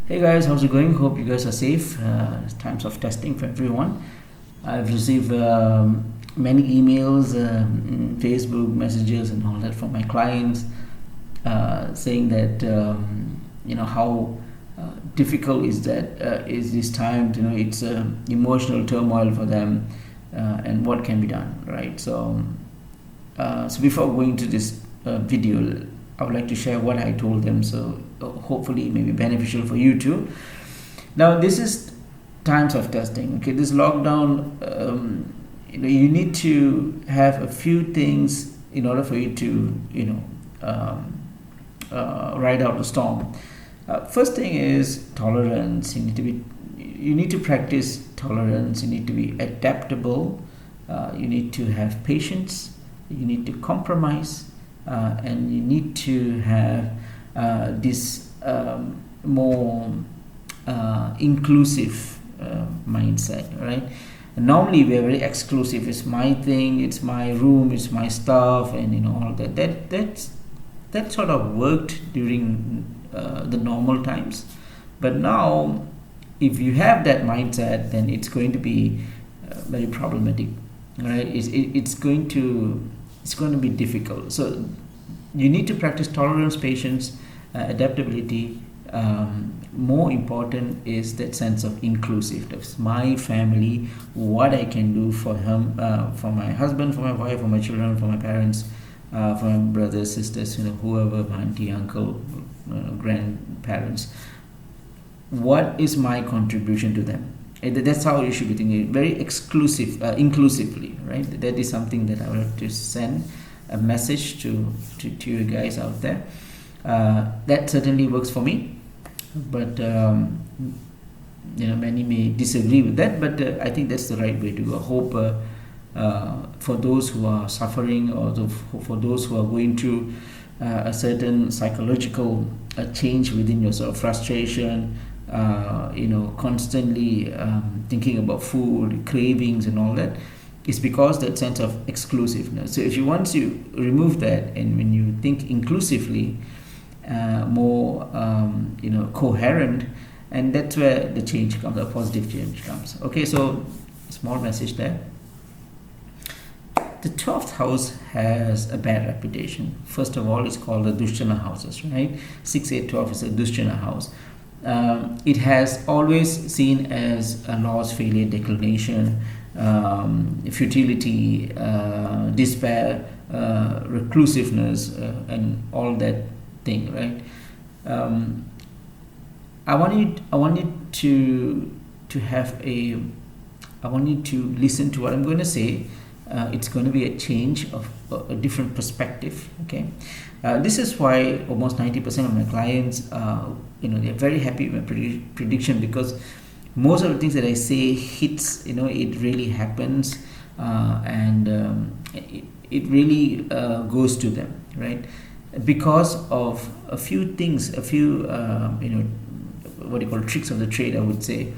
Hey guys, how's it going? Hope you guys are safe. It's times of testing for everyone. I've received many emails, Facebook messages, and all that from my clients, saying that how difficult is this time. It's emotional turmoil for them, and what can be done, right? So before going to this video, I would like to share what I told them, so hopefully it may be beneficial for you too. Now, this is times of testing. Okay, this lockdown, you need to have a few things in order for you to ride out the storm. First thing is tolerance. You need to practice tolerance. You need to be adaptable. You need to have patience. You need to compromise. And you need to have this more inclusive mindset, right? Normally we are very exclusive. It's my thing, it's my room, it's my stuff, and all that. That sort of worked during the normal times, but now if you have that mindset, then it's going to be very problematic, right? It's going to be difficult. So you need to practice tolerance, patience, adaptability. More important is that sense of inclusiveness. My family, what I can do for him, for my husband, for my wife, for my children, for my parents, for my brothers, sisters, whoever, my auntie, uncle, grandparents. What is my contribution to them? That's how you should be thinking. Very inclusively, right? That is something that I would have to send a message to you guys out there. That certainly works for me, but many may disagree with that, but I think that's the right way to go. I hope for those who are suffering, or for those who are going through a certain psychological change within yourself, frustration, constantly thinking about food, cravings, and all that, is because that sense of exclusiveness. So if you want to remove that, and when you think inclusively, more coherent, and that's where the change comes, a positive change comes. Okay, so small message there. The 12th house has a bad reputation. First of all, it's called the Jnana houses, right? 6, 8, 12 is a Jnana house. It has always seen as a loss, failure, declination, futility, despair, reclusiveness, and all that thing, right? I want you to listen to what I'm going to say. It's going to be a change of a different perspective. Okay, this is why almost 90% of my clients, they're very happy with my prediction, because most of the things that I say hits. It really happens, and it really goes to them, right? Because of a few things, what do you call tricks of the trade, I would say,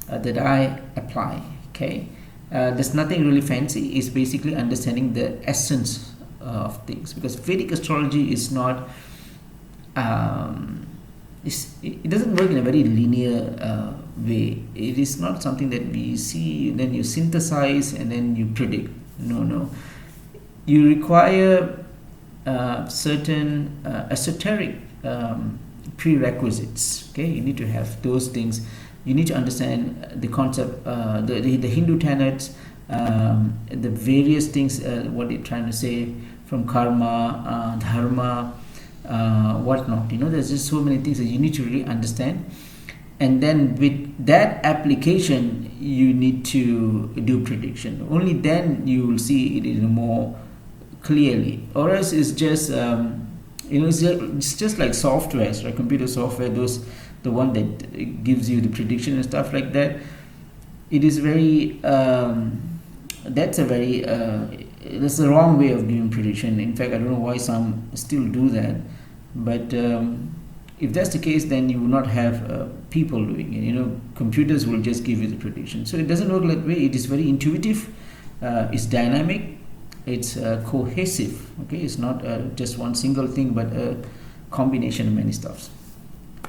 that I apply. Okay. There's nothing really fancy. It's basically understanding the essence of things, because Vedic astrology is not it doesn't work in a very linear way. It is not something that we see, then you synthesize and then you predict. No, you require certain esoteric prerequisites. Okay, you need to have those things. You need to understand the concept, the Hindu tenets, the various things, what they're trying to say, from karma, dharma, whatnot. There's just so many things that you need to really understand. And then with that application, you need to do prediction. Only then you will see it more clearly. Or else it's just, it's just like software, right? Computer software, the one that gives you the prediction and stuff like that. It is very that's the wrong way of doing prediction. In fact, I don't know why some still do that, but if that's the case, then you will not have people doing it. Computers will just give you the prediction. So it doesn't work that way. It is very intuitive, it's dynamic, it's cohesive. Okay, it's not just one single thing, but a combination of many stuffs.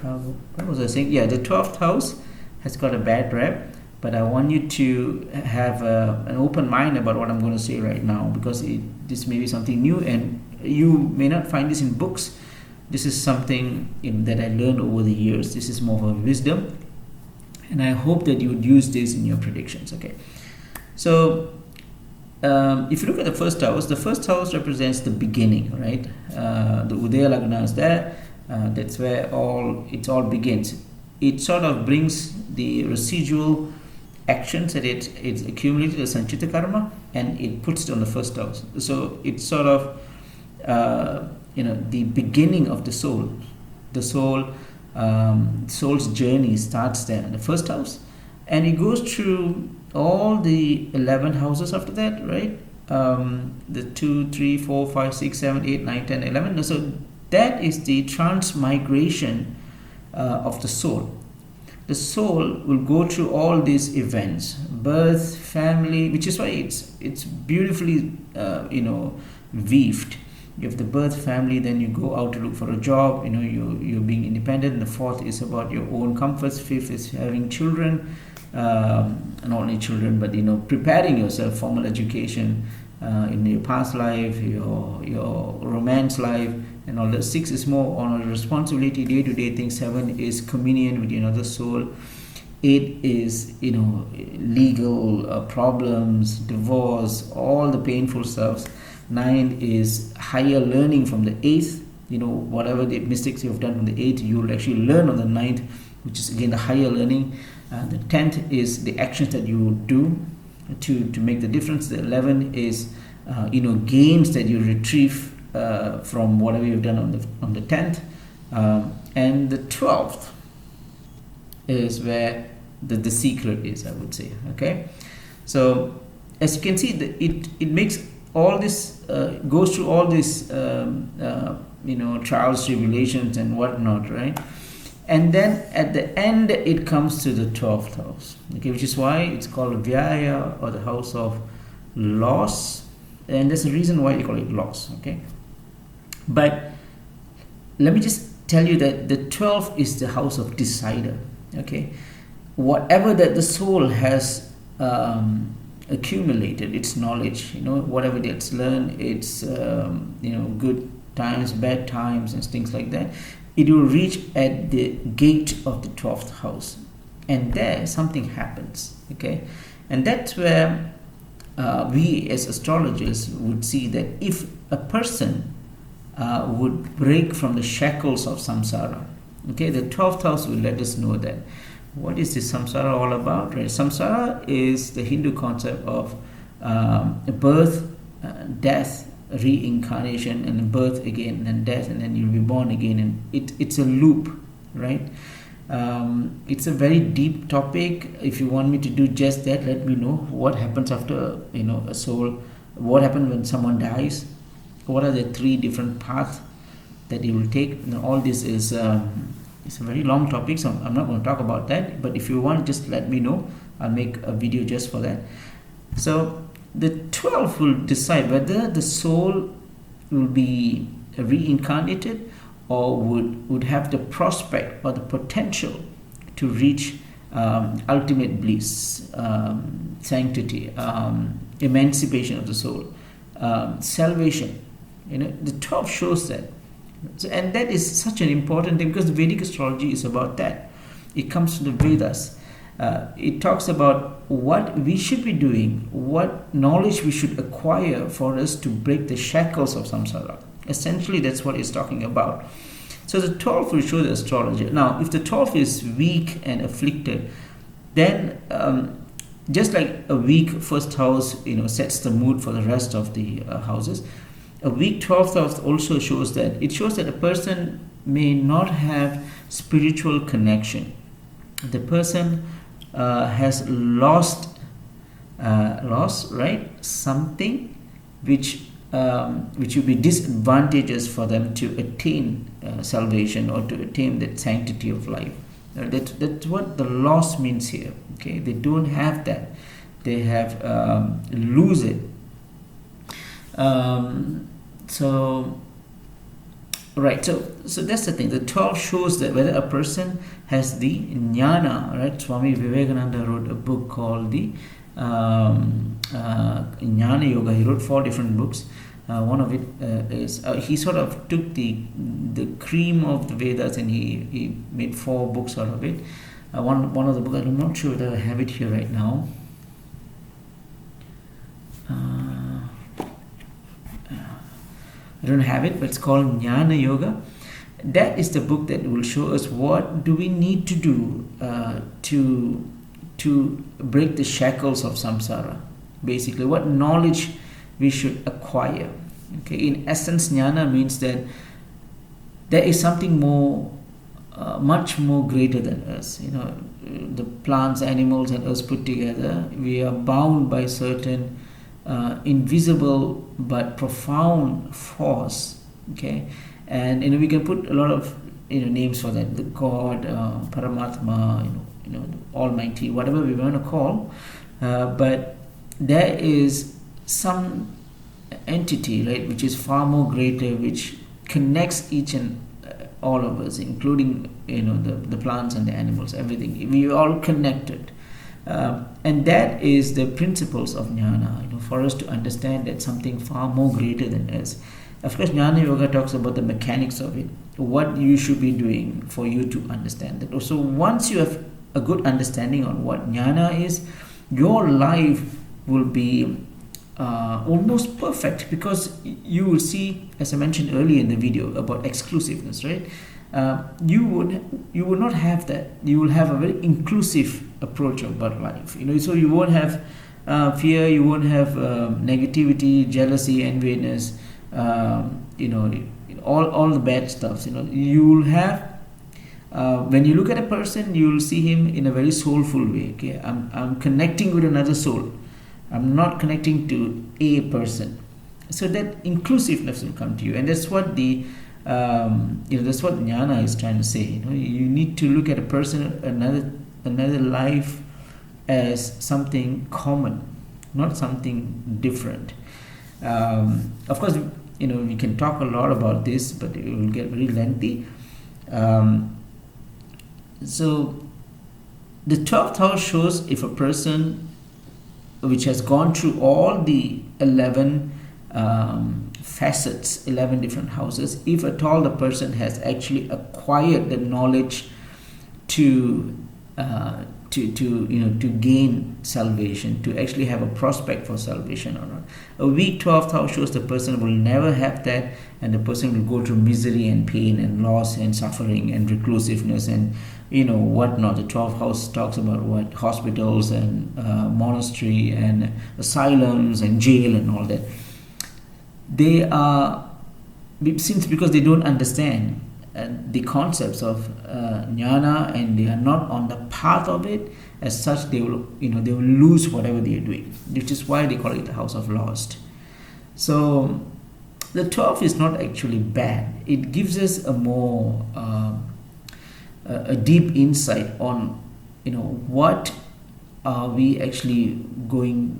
what was I saying? Yeah, the 12th house has got a bad rep, but I want you to have an open mind about what I'm going to say right now, because this may be something new and you may not find this in books. This is something that I learned over the years. This is more of a wisdom, and I hope that you would use this in your predictions. Okay, so if you look at the first house represents the beginning, right? The Udaya Lagna is there. That's where it all begins. It sort of brings the residual actions that it's accumulated as Sanchita Karma, and it puts it on the first house. So it's sort of the beginning of the soul. The soul's journey starts there in the first house, and it goes through all the 11 houses after that, right? The 2, 3, 4, 5, 6, 7, 8, 9, 10, 11. So that is the transmigration of the soul. The soul will go through all these events: birth, family, which is why it's beautifully weaved. You have the birth, family, then you go out to look for a job. You're being independent. The fourth is about your own comforts. Fifth is having children, not only children, but preparing yourself, formal education in your past life, your romance life, and all that. 6 is more on a responsibility, day-to-day things. 7 is communion with another soul. 8 is legal problems, divorce, all the painful stuff. 9 is higher learning from the 8th. Whatever the mistakes you have done from the 8th, you will actually learn on the 9th, which is again the higher learning. The 10th is the actions that you do to make the difference. The 11 is gains that you retrieve from whatever you've done on the 10th, and the 12th is where the secret is, I would say. Okay, so as you can see, it makes all this goes through all these trials, tribulations, and whatnot, right? And then at the end it comes to the 12th house, okay, which is why it's called Vyaya, or the house of loss, and there's a reason why they call it loss. Okay, but let me just tell you that the 12th is the house of decider. Okay, whatever that the soul has accumulated, its knowledge, whatever it's learned, its good times, bad times, and things like that, it will reach at the gate of the 12th house, and there something happens. Okay, and that's where we as astrologers would see that if a person would break from the shackles of samsara, okay, the 12th house will let us know that. What is this samsara all about, right? Samsara is the Hindu concept of birth, death, reincarnation, and then birth again, and then death, and then you'll be born again, and it's a loop, right? It's a very deep topic. If you want me to do just that, let me know. What happens after a soul? What happens when someone dies? What are the 3 different paths that you will take? All this is it's a very long topic, so I'm not going to talk about that. But if you want, just let me know. I'll make a video just for that. So the 12 will decide whether the soul will be reincarnated or would have the prospect or the potential to reach ultimate bliss, sanctity, emancipation of the soul, salvation. The 12 shows that. So, and that is such an important thing, because the Vedic astrology is about that. It comes from the Vedas. It talks about what we should be doing, what knowledge we should acquire for us to break the shackles of samsara. Essentially, that's what it's talking about. So the 12 will show the astrologer. Now, if the 12 is weak and afflicted, then just like a weak first house, sets the mood for the rest of the houses, a weak 12th house also shows that. It shows that a person may not have spiritual connection. The person has lost, right, something which will be disadvantageous for them to attain salvation or to attain that sanctity of life. That's what the loss means here. Okay, they don't have that. They have lose it. So Right. So that's the thing. The 12 shows that whether a person has the jnana. Right. Swami Vivekananda wrote a book called the Jnana Yoga. He wrote 4 different books. One of it is he sort of took the cream of the Vedas and he made 4 books out of it. One of the books, I'm not sure whether I have it here right now. I don't have it, but it's called Jnana Yoga. That is the book that will show us what do we need to do to break the shackles of samsara. Basically, what knowledge we should acquire. Okay, in essence, jnana means that there is something more, much more greater than us. The plants, animals, and us put together, we are bound by certain invisible but profound force. Okay, and we can put a lot of names for that: the God, Paramatma, the Almighty, whatever we want to call. But there is some entity, right, which is far more greater, which connects each and all of us, including the plants and the animals, everything. We are all connected. And that is the principles of jnana, for us to understand that something far more greater than us. Of course, Jnana Yoga talks about the mechanics of it, what you should be doing for you to understand that. So once you have a good understanding on what jnana is, your life will be almost perfect, because you will see, as I mentioned earlier in the video about exclusiveness, right? You would not have that. You will have a very inclusive approach about life. So you won't have fear. You won't have negativity, jealousy, enviness. All the bad stuff. You will have. When you look at a person, you will see him in a very soulful way. Okay, I'm connecting with another soul. I'm not connecting to a person. So that inclusiveness will come to you, and that's what that's what jnana is trying to say. You need to look at a person, another life, as something common, not something different. Of course, we can talk a lot about this, but it will get very lengthy. So the 12th house shows if a person which has gone through all the 11 facets, 11 different houses, if at all the person has actually acquired the knowledge to gain salvation, to actually have a prospect for salvation or not. A weak 12th house shows the person will never have that, and the person will go through misery and pain and loss and suffering and reclusiveness and whatnot. The 12th house talks about what hospitals and monastery and asylums and jail and all that. They are, because they don't understand the concepts of jnana, and they are not on the path of it. As such, they will lose whatever they are doing, which is why they call it the house of lost. So the 12 is not actually bad. It gives us a more a deep insight on what are we actually going,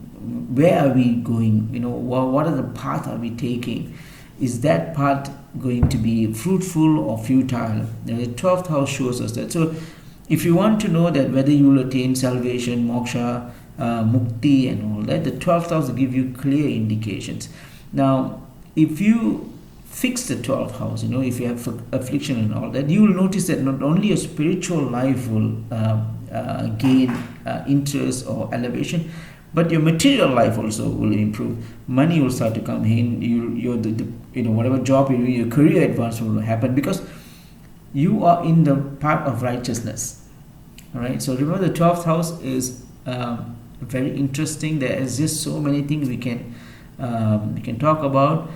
where are we going, what are the path are we taking. Is that path going to be fruitful or futile? The 12th house shows us that. So if you want to know that whether you will attain salvation, moksha, mukti and all that, the 12th house will give you clear indications. Now, if you fix the 12th house, if you have affliction and all that, you will notice that not only your spiritual life will gain interest or elevation, but your material life also will improve. Money will start to come in. Whatever job you're doing, your career advancement will happen, because you are in the path of righteousness. All right. So remember, the 12th house is very interesting. There is just so many things we can talk about.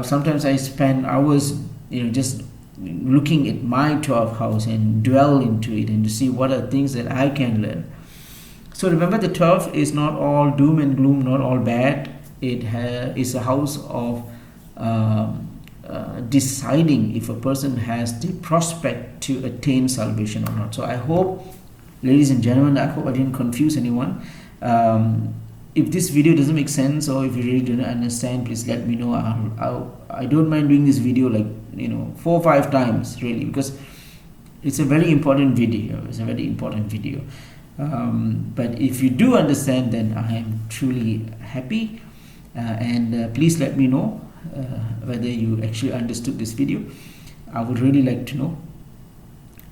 Sometimes I spend hours, just looking at my 12th house and dwell into it and to see what are things that I can learn. So remember, the 12th is not all doom and gloom, not all bad. It is a house of deciding if a person has the prospect to attain salvation or not. So I hope, ladies and gentlemen, I hope I didn't confuse anyone. If this video doesn't make sense, or if you really don't understand, please let me know. I don't mind doing this video like 4 or 5 times really, because it's a very important video. It's a very important video. But if you do understand, then I am truly happy. And please let me know whether you actually understood this video. I would really like to know.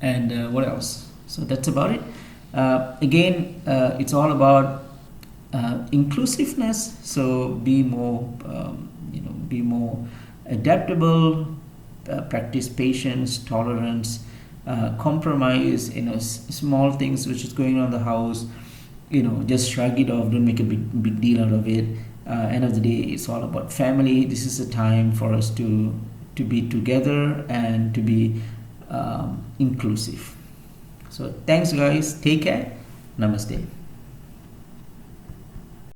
And what else? So that's about it. Again, it's all about inclusiveness. So be more, be more adaptable. Practice patience, tolerance, compromise. Small things which is going on in the house. Just shrug it off. Don't make a big deal out of it. End of the day, it's all about family. This is a time for us to be together and to be inclusive. So thanks guys, take care, namaste.